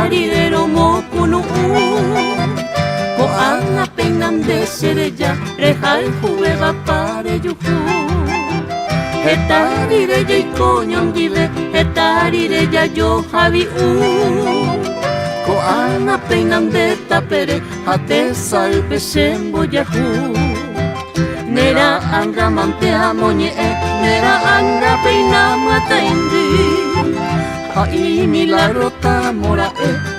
tarirero mokuno ko ana peinan de sereya rejal juega pare yuju hetarire ya ikoñon vive hetarire ya yo javi ko ana peinan de tapere hate salve sembo yahu nera anga mante amoñe nera anga peina mata indi ai milagro tamora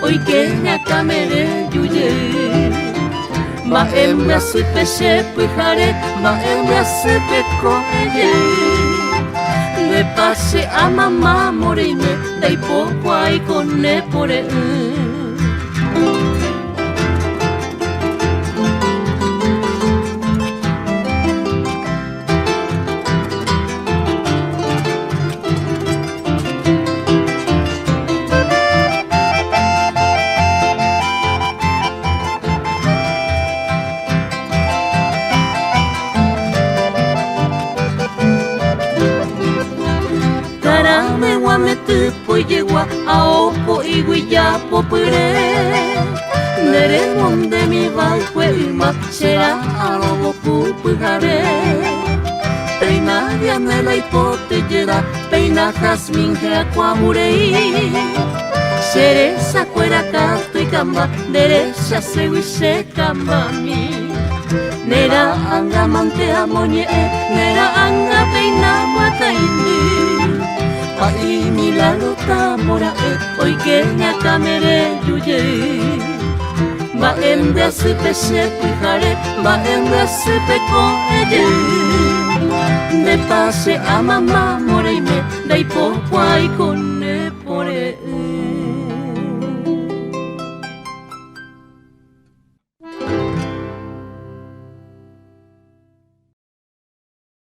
hoy que ña camere yuye ma embra se pese pujare ma embra se peco eye le pase a mamá morime dai poco ai con ne pore Yegua aopo iguilla popure nere monde mi valcuelma será alobo pupujare peina dianela hipotellera peina jazmín jacuamurei cereza cuera casto y camba derecha segui se cambami nera anga mante amoñe nera anga peina muataini ai milagro tamora hoy que ña camere yuye va embra se pese pujare va embra se peco eye de pase a mamá moreime dai poco ai con